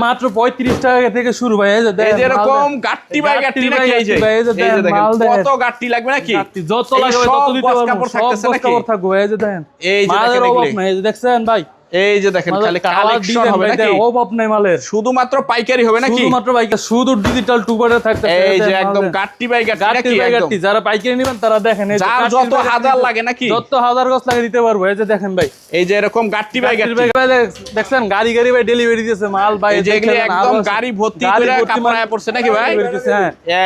মাত্র 35 টাকা থেকে শুরু ভাই। এই যে এই যে এরকম গাট্টি বাই গাট্টি নাকি এই যে দেখেন কত গাট্টি লাগবে নাকি যত লাগবে তত দিতে পারবো। সব কাপড় থাকবে। এই যে দেখেন এই যে দেখেন অভাব নাই। এই যে দেখছেন ভাই, এই যে দেখেন খালি কালেকশন হবে নাকি অভাব নাই মালের। শুধুমাত্র পাইকারি হবে নাকি শুধুমাত্র পাইকারি, শুধু ডিজিটাল টুবারে থাকতে। এই যে একদম গাট্টি বাই গাট্টি নাকি যারা পাইকারি নেবেন তারা দেখেন এই যে যত হাজার লাগে নাকি যত হাজার গছ লাগে দিতে পারবো। এই যে দেখেন ভাই, এই যে এরকম গাট্টি বাই গাট্টি দেখছেন গাড়ি গাড়ি ভাই ডেলিভারি দিতেছে মাল ভাই। এই যে এগুলি একদম গাড়ি ভর্তি করে কাপড় আয়া পড়ছে নাকি ভাই?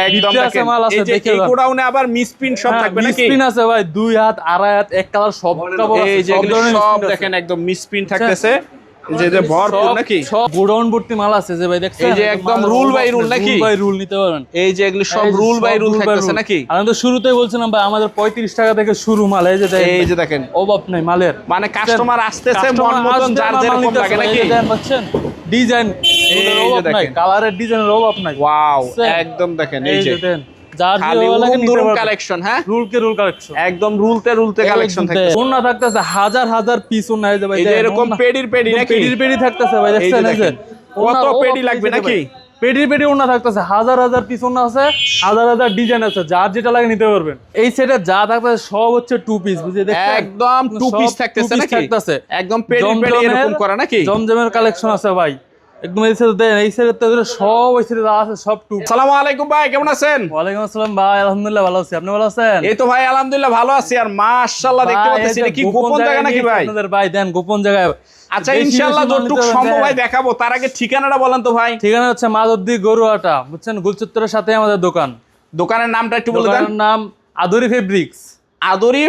একদম দেখেন এই যে এই গোডাউনে আবার মিসপ্রিন্ট সব থাকবে নাকি? মিসপ্রিন্ট আছে ভাই, 2 হাত আড়াই হাত এক কালার সব কাপড় আছে। এই যে সব দেখেন একদম মিসপ্রিন্ট থাকতেছে। এই যে ভরপুর নাকি সব গোডাউন ভর্তি মাল আছে যে ভাই দেখছেন। এই যে একদম রুল বাই রুল নাকি? রুল বাই রুল নিতে পারেন। এই যে এগুলি সব রুল বাই রুল থাকতেছে নাকি? আমি তো শুরুতেই বলছিলাম ভাই আমাদের 35 টাকা থেকে শুরু মাল। এই যে দেখেন, এই যে দেখেন অভাব নাই মালের। মানে কাস্টমার আসতেছে মন মতন যার যেরকম লাগে নাকি? দেখেন বুঝছেন ডিজাইন, এই যে দেখেন কালারের ডিজাইনের অভাব নাই। ওয়াও একদম দেখেন এই যে দেখেন যার খালি রুল কালেকশন। হ্যাঁ রুলকে রুল কালেকশন, একদম রুলতে কালেকশন থাকতেছে। ওন্না থাকতেছে হাজার হাজার পিস ওন্না। এই যে ভাই এই যে এরকম পেডি নাকি? পেডি থাকতেছে ভাই দেখছেন। এই যে কত পেডি লাগবে নাকি? পেডি ওন্না থাকতেছে হাজার হাজার পিস ওন্না আছে, হাজার হাজার ডিজাইন আছে, যার যেটা লাগে নিতে পারবেন। এই সেটে যা থাকতেছে সব হচ্ছে 2 পিস, বুঝে দেখছেন একদম 2 পিস থাকতেছে নাকি? একদম পেডি এরকম করা নাকি? জমজমের কালেকশন আছে ভাই একদম। এই সেটে দেন, এই সেটে সব ওই সেটে আছে সব 2। আসসালামু আলাইকুম ভাই, কেমন আছেন? ওয়ালাইকুম আসসালাম ভাই, আলহামদুলিল্লাহ ভালো আছি। আপনি ভালো আছেন? এই তো ভাই আলহামদুলিল্লাহ ভালো আছি। আর মাশাআল্লাহ দেখতে পাচ্ছেন এটা কি গোপন জায়গা নাকি ভাই? আপনাদের ভাই দেন গোপন জায়গায়। আচ্ছা ইনশাআল্লাহ যতটুকু সম্ভব ভাই দেখাবো। তার আগে ঠিকানাটা বলেন তো ভাই। ঠিকানা হচ্ছে মাধবদী গরুয়াটা, বুঝছেন গুলচত্বরের সাথে আমাদের দোকান। দোকানের নামটা একটু বলে দেন। দোকানের নাম আদরি ফেব্রিক্স। আদরি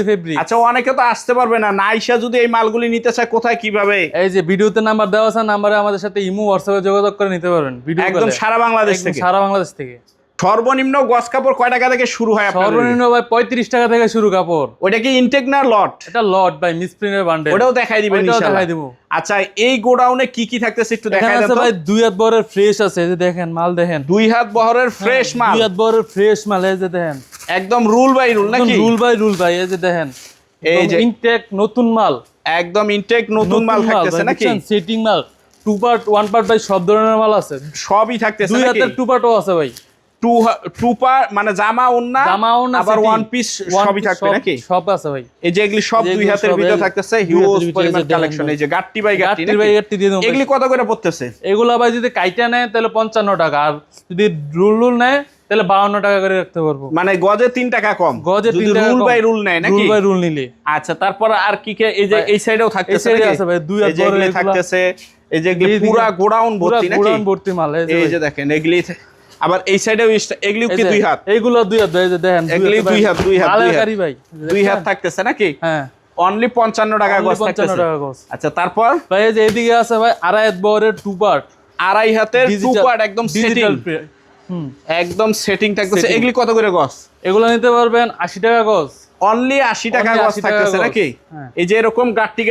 ফেব্রিক্স। আচ্ছা অনেকে তো আসতে পারবে না, নাইসা যদি এই মালগুলি নিতে চায় কোথায় কিভাবে? এই যে ভিডিওতে নাম্বার দেওয়া আছে, নাম্বারে আমাদের সাথে ইমো হোয়াটসঅ্যাপে যোগাযোগ করে নিতে পারবেন। ভিডিও একদম সারা বাংলাদেশ থেকে। সারা বাংলাদেশ থেকে। সর্বনিম্ন গজ কাপড় কয় টাকা থেকে শুরু হয় আপনাদের? সর্বনিম্ন ভাই 35 টাকা থেকে শুরু কাপড়। ওটা কি ইনটেক না লট? এটা লট ভাই, মিসপ্রিন্টের বান্ডেল। ওটাও দেখাই দিবেন ইনশাআল্লাহ। দেখাই দেব। আচ্ছা এই গোডাউনে কি কি থাকতেছে একটু দেখাই দেন তো ভাই। 2 হাত বহরের ফ্রেশ আছে, এই যে দেখেন মাল দেখেন। 2 হাত বহরের ফ্রেশ মাল। 2 হাত বহরের ফ্রেশ মাল, এই যে দেখেন একদম রুল বাই রুল নাকি? রুল বাই রুল ভাই। এই যে দেখেন এই যে ইনটেক নতুন মাল, একদম ইনটেক নতুন মাল থাকতেছে নাকি? সেটিং মাল 2 পার্ট 1 পার্ট ভাই সব ধরনের মাল আছে, সবই থাকতেছে 2 নাকি? হাতের 2 পার্টও আছে ভাই। 2 পার্ট মানে জামা ওন্না আবার 1 পিস সবই থাকবে নাকি? সব আছে ভাই। এই যে এগুলি সব 2 হাতের ভিতর থাকতেছে, হিউজ পরিমাণ কালেকশন। এই যে গাট্টি বাই গাট্টি দিয়ে দেব। এগুলি কত করে পড়তেছে? এগুলা ভাই যদি কাইটা নেয় তাহলে 55 টাকা, আর যদি রুল নেয় তাহলে 52 টাকা করে রাখতে পারবো। মানে গজে 3 টাকা কম গজে 3 টাকা রুল বাই রুল নেয় নাকি? রুল বাই রুল নিলে। আচ্ছা তারপর আর কি কি? এই যে এই সাইডেও থাকতেছে নাকি? আছে ভাই 2 হাত বড় থাকতেছে। এই যে এগুলি পুরো গোডাউন ভর্তি নাকি? গোডাউন ভর্তি মাল। এই যে দেখেন এগুলি আবার এই সাইডেও এগুলি কি 2 হাত? এইগুলো 2 হাত ভাই। এই যে দেখেন এগুলি 2 হাত আলাকারি ভাই 2 হাত থাকতেছে নাকি? হ্যাঁ অনলি 55 টাকা গজ থাকতেছে। 55 টাকা গজ। আচ্ছা তারপর ভাই এই যে এদিকে আছে ভাই আড়াই হাত বহরের 2 পার্ট, আড়াই হাতের 2 পার্ট একদম সেটিং। একদম সেটিং থাকতেছে। এগুলি কত করে গজ? এগুলো নিতে পারবেন 80 টাকা গজ। অনলি 80 টাকা গজ থাকতেছে নাকি? এই যে এরকম গাট্টি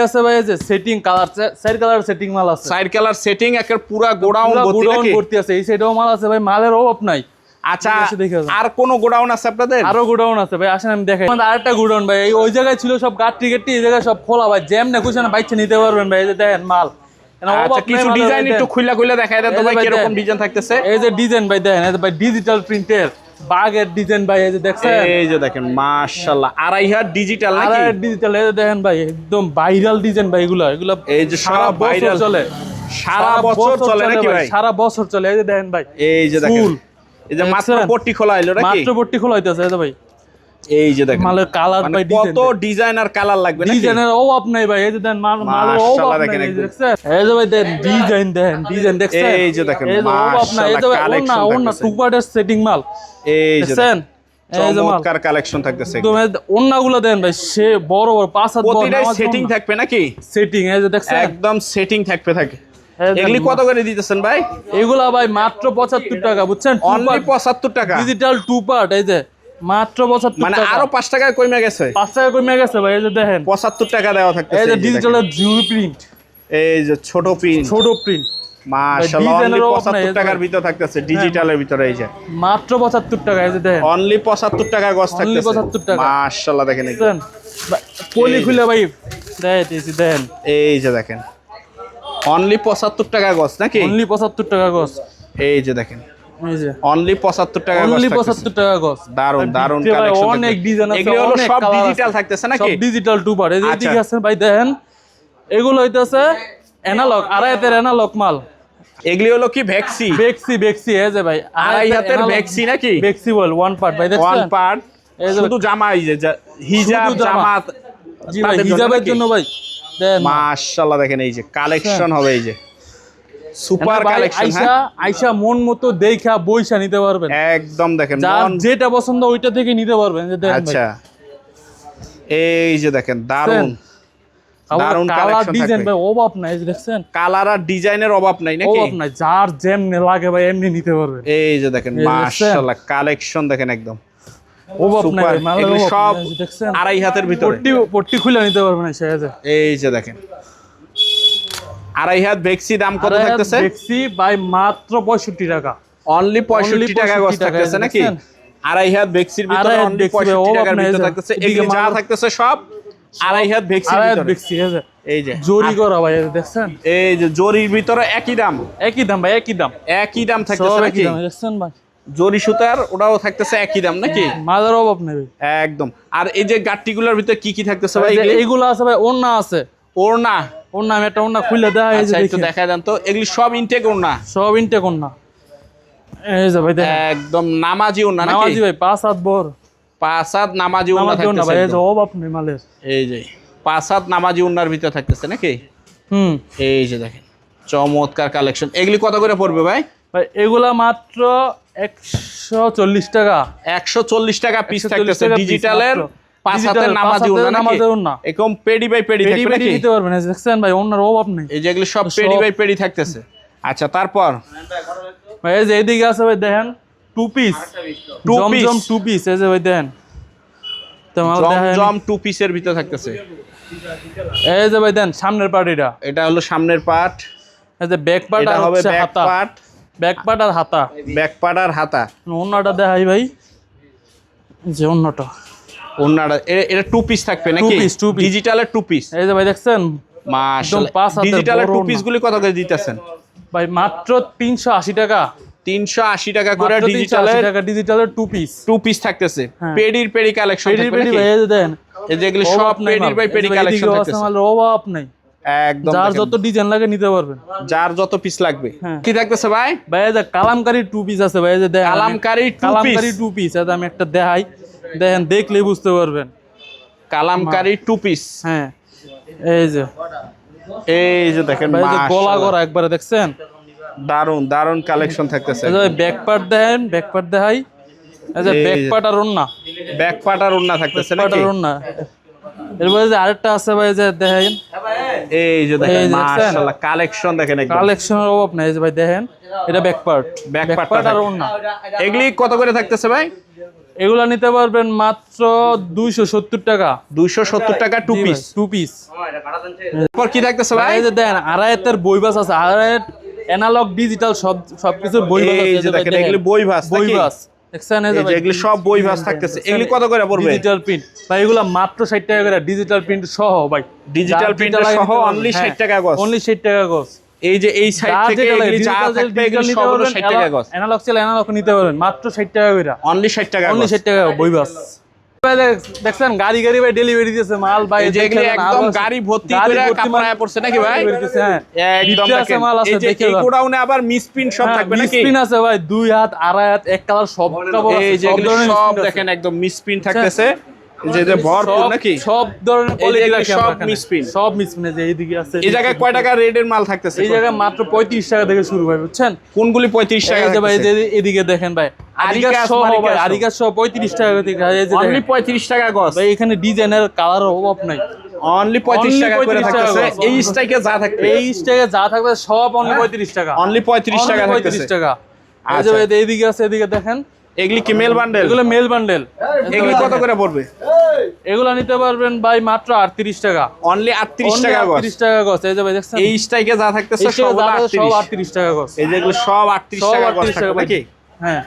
আছে ভাই। এই যে setting colour, side colour setting মাল আছে। সাইড কালার সেটিং একের পুরা গোডাউন ভর্তি আছে। এই সাইডেও মাল আছে ভাই, মালের অভাব নাই। আচ্ছা আর কোন গোডাউন আছে আপনাদের? আরো গোডাউন আছে ভাই, আসেন আমি দেখাই। আমাদের আরেকটা গোডাউন ভাই, ওই জায়গায় ছিল সব গাট্টি এই জায়গায় সব খোলা ভাই, জ্যাম না কুছনা বাইচ্ছে নিতে পারবেন ভাই। এই যে দেখেন মাল। আচ্ছা কিছু ডিজাইন একটু খুলে দেখায় দেন তো ভাই, কি রকম ডিজাইন থাকতেছে? এই যে ডিজাইন ভাই দেখেন, এই যে ভাই ডিজিটাল প্রিন্টের বাগের ডিজাইন ভাই। এই যে দেখছেন, এই যে দেখেন মাশাআল্লাহ আড়াই হাত ডিজিটাল নাকি? আড়াই হাত ডিজিটাল। এই যে দেখেন ভাই একদম ভাইরাল ডিজাইন ভাই। এগুলো এই যে সারা ভাইরাল চলে, সারা বছর চলে নাকি ভাই? সারা বছর চলে। এই যে দেখেন ভাই, এই যে দেখেন এই যে মাত্র পট্টি খোলা হলো নাকি? মাত্র পট্টি খোলা হইতাছে। এই যে ভাই এই যে দেখেন মালের কালার ভাই, কত ডিজাইন আর কালার লাগবে নাকি? ডিজাইনের অভাব নাই ভাই। এই যে দেখেন মালের অভাব নাই। দেখছেন এই যে ভাই দেখেন ডিজাইন দেখছেন। এই যে দেখেন মাশাআল্লাহ এই যে ওন্না 2 পার্টের সেটিং মাল। এই যে দেখেন এই যে চমৎকার কালেকশন থাকতেছে। একদম ওন্নাগুলো দেন ভাই, সে বড় বড় 5 হাত বড়। প্রতিটাই সেটিং থাকবে নাকি? সেটিং এই যে দেখছেন একদম সেটিং থাকে। এগুলি কত করে দিতেছেন ভাই? এগুলা ভাই মাত্র 75 টাকা, বুঝছেন? অনলি 75 টাকা ডিজিটাল 2 পার্ট। এই যে মাত্র 75 মানে টাকা। আরো 5 টাকা কমে গেছে? 5 টাকা কমে গেছে ভাই। এই যে দেখেন 75 টাকা দেওয়া থাকতেছে। এই যে ডিজিটালের জিরো প্রিন্ট, এই যে ছোট প্রিন্ট মাশাআল্লাহ অনলি 75 টাকার ভিতর থাকতেছে ডিজিটালের ভিতরে। এই যে মাত্র 75 টাকা। এই যে দেখেন অনলি 75 টাকা গজ থাকতেছে। অনলি 75 টাকা মাশাআল্লাহ দেখেন পলি খুলে ভাই দেখেন। এই যে দেখেন অনলি 75 টাকা গজ নাকি? অনলি 75 টাকা গজ। এই যে দেখেন, এই যে অনলি 75 টাকা গজ, অনলি 75 টাকা গজ। দারুন দারুন কালেকশন, অনেক ডিজাইন আছে, এগুলো হলো অনেক সব কালার ডিজিটাল থাকতেছে নাকি? সব ডিজিটাল টুপার। এই যে আচ্ছা। এদিকে আছে ভাই দেখেন, এগুলো হইতাছে অ্যানালগ, আড়াই হাতের অ্যানালগ মাল। এগুলি হলো কি ভেক্সি? ভেক্সি এই যে ভাই আড়াই হাতের ভেক্সি নাকি? ভেক্সি বল ওয়ান পার্ট ভাই দেখছেন? ওয়ান পার্ট, শুধু জামা, এই যে হিজাব শুধু জামা। জামা। জি ভাই, হিজাবের জন্য ভাই দেন মাশাআল্লাহ দেখেন, এই যে কালেকশন হবে, এই যে সুপার কালেকশন। আইসা মন মতো দেখা বইসা নিতে পারবেন একদম দেখেন, যার যেটা পছন্দ ওইটা থেকে নিতে পারবেন। যে দেখেন আচ্ছা, এই যে দেখেন দারুন দারুন কালার কালেকশন ডিজাইন থাকবে। ভাই অভাব নাই, এই যে দেখছেন কালার আর ডিজাইনের অভাব নাই নাকি? অভাব নাই, যার যেমনে লাগে ভাই এমনি নিতে পারবেন। এই যে দেখেন মাশাআল্লাহ কালেকশন দেখেন, একদম অভাব নাই সুপার। ভাই, মালের এগুলি অভাব সব নাই, এই যে দেখছেন আড়াই হাতের ভিতরে, পট্টি খুলে নিতে পারবেন। এই যে দেখেন আড়াই হাত ভেক্সি, দাম কত থাকতেছে? ভেক্সি ভাই মাত্র 65 টাকা। অনলি 65 টাকা গজ থাকতেছে নাকি? আড়াই হাত ভেক্সির ভিতরে অনলি 65 টাকার ভিতরে থাকতেছে। এগুলি যা থাকতেছে সব আড়াই হাত ভেক্সির ভিতরে। ভেক্সি এই যে জরি করা ভাই, দেখছেন? এই যে জরির ভিতরে একই দাম, একই দাম ভাই, একই দাম, একই দাম থাকতেছে সব নাকি? একই দাম, দেখছেন ভাই? জরি সুতার ওটাও থাকতেছে একই দাম নাকি? মালের অভাব নেই ভাই, একদম। আর এই যে গাট্টিগুলোর ভিতরে কি কি থাকতেছে ভাই? এইগুলো আছে ভাই, ওড়না আছে, ওড়না। ওড়না আমি একটা ওড়না খুলে দেখাই, এই যে আচ্ছা একটু দেখা দেন তো, এগুলি সব ইনটেক ওড়না, সব ইনটেক ওড়না। এই যে ভাই দেখেন একদম নামাজি ওড়না নাকি? নামাজি ভাই, 5 হাত বর, 5 হাত নামাজি ওড়না নামাজি ওড়না থাকতেছে ভাই, এই যে একদম। অভাব নেই মালের। এই যে 5 হাত নামাজি ওড়নার ভিতরে থাকতেছে নাকি? এই যে দেখেন চমৎকার কালেকশন। এগুলি কত করে পড়বে ভাই? ভাই এগুলা মাত্র 140 টাকা। 140 টাকা পিস 140 থাকতেছে টাকা piece ডিজিটালের মাত্র। 5 হাতের নামাজি ওড়না নাকি? এরকম পেডি বাই পেডি থাকবে নাকি? নিতে পারবেন, এই যে দেখছেন ভাই ওড়নার অভাব নেই। এই যে এগুলি সব পেডি বাই পেডি থাকতেছে। আচ্ছা তারপর ভাই এই যে এইদিকে আছে ভাই দেখেন, টু পিস, জমজম টু পিস, এই যে ভাই দেখেন জমজম টু পিসের ভিতরে থাকতেছে। এই যে ভাই দেন সামনের পার্ট, এটা হলো সামনের পার্ট, এই যে ব্যাক পার্ট এটা আর হবে হচ্ছে ব্যাক হাতা, পার্ট, ব্যাক পার্ট আর হাতা, ব্যাক পার্ট আর হাতা। ওড়নাটা দেখাই ভাই, যে ওড়নাটা ওড়নাটা এটা টু পিস থাকবে নাকি? two piece। ডিজিটালের টু পিস। এই যে ভাই দেখছেন মাশাআল্লাহ, 5 হাতের ডিজিটালের বড় টু ওড়না। পিস গুলি কত করে দিতেছেন ভাই? মাত্র 380 টাকা। 380 টাকা করে মাত্র 380 ডিজিটালের টাকা ডিজিটালের টু পিস, টু পিস থাকতেছে। হ্যাঁ। পেডির পেডি কালেকশন থাকবে পেডি নাকি? ভাই এই যে দেন, এই যে এগুলি সব পেডির বাই পেডি কালেকশন থাকতেছে। মালের অভাব নাই, একদম যার দেখেন, যত ডিজাইন লাগে নিতে পারবেন, যার যত পিস লাগবে। হ্যাঁ। কি থাকতেছে ভাই? ভাই এই যে কালামকারী টু পিস আছে ভাই, এই যে দেখেন Kalamkari two piece, Kalamkari two piece, এই যে আমি একটা দেখাই, দেখেন দেখলেই বুঝতে পারবেন। Kalamkari two piece. হ্যাঁ এই যে দেখেন ভাই, এই যে গলা মাশাআল্লাহ, করা একবারে দেখছেন, দারুন দারুন কালেকশন থাকতেছে। এই যে ব্যাক পার্ট দেখেন, ব্যাক পার্ট দেখাই, এই যে এই ব্যাক যে পার্ট আর ওড়না, ব্যাক পার্ট আর ওড়না থাকতেছে পার্ট নাকি? আর ওড়না। এরপরে যে আরেকটা আছে ভাই, যে দেখেন এই যে দেখেন এই যে দেখছেন? মাশাআল্লাহ কালেকশন দেখেন, একদম কালেকশনের অভাব নাই। এই যে ভাই দেখেন, এটা back part, back part part আর ওড়না। এগুলি কত করে থাকতেছে ভাই? এগুলা নিতে পারবেন মাত্র 270 টাকা। 270 টাকা টু পিস। Two piece. তারপর কি থাকতেছে ভাই? এই যে দেন আড়াইতের বই বাস আছে, আড়াইত অ্যানালগ ডিজিটাল সবকিছুর বই বাস আছে। এই যে দেখেন এগুলি বই ভাস বই নাকি? বাস দেখছেন, এই এই যে এগুলি সব বই ভাস থাকতেছে। এগুলি কত করে পড়বে? ডিজিটাল প্রিন্ট ভাই, এগুলা মাত্র 60 টাকা করে, ডিজিটাল প্রিন্ট সহ ভাই, ডিজিটাল প্রিন্ট সহ অনলি 60 টাকা গজ। অনলি 60 টাকা গজ। এই যে এই সাইড থেকে এগুলি যা থাকবে এগুলি সব হলো 60 টাকা গজ। অ্যানালগ চাইলে অ্যানালগ নিতে পারবেন মাত্র 60 টাকা করে, অনলি 60 টাকা অনলি গজ। 60 টাকা বই বাস। দেখছেন গাড়ি ভাই ডেলিভারি দিতেছে মাল ভাই, এই যে এগুলি একদম গাড়ি ভর্তি করে কাপড় আয়া পড়ছে নাকি ভাই? হ্যাঁ একদম নিচে আছে দেখেন, মাল আছে, এই যে দেখে এই গোডাউনে আবার মিসপ্রিন্ট সব থাকবে নাকি? মিসপ্রিন্ট আছে ভাই, 2 হাত আড়াই হাত এক কালার সব কাপড় আছে, এই যে সব এগুলি ধরনের সব misprint আছে। দেখেন একদম মিসপ্রিন্ট থাকতেছে, এই যে ভরপুর নাকি? সব ধরনের এই যে কোয়ালিটি এগুলি রাখে সব আমরা এখানে। misprint। সব মিসপ্রিন্ট, যে এইদিকে আছে, এই জায়গায় কয় টাকা রেটের মাল থাকতেছে? এই জায়গায় মাত্র 35 টাকা থেকে শুরু ভাই, বুঝছেন? কোনগুলি 35 টাকা? এই যে ভাই, এই যে এদিকে দেখেন ভাই, আরিকা সহ ভাই, আরিকা সহ 35 টাকা থেকে, এই যে অনলি দেখেন 35 টাকা গজ। ভাই, এখানে ডিজাইনের কালার অভাব নাই, অনলি 35 টাকা করে 35 টাকা থাকতেছে। গজ। এই স্ট্রাইকে যা থাকবে, এই স্টেজে যা থাকবে সব অনলি 35 টাকা, অনলি 35 টাকা থাকতেছে। 35 টাকা। এই আচ্ছা। যে ভাই, এইদিকে আছে, এদিকে দেখেন, এগুলি কি মেল বান্ডেল? এগুলো মেল বান্ডেল। এগুলি কত করে পড়বে? এগুলো নিতে পারবেন ভাই মাত্র 38 টাকা, অনলি 38 টাকা গজ। 38 টাকা গজ। এই যে ভাই দেখছেন, এই স্ট্রাইকে যা থাকতেছে এই সব সব 38। 38 টাকা গজ, এই যেগুলো সব 38 সব টাকা গজ 38 টাকা থাকবে নাকি? হ্যাঁ।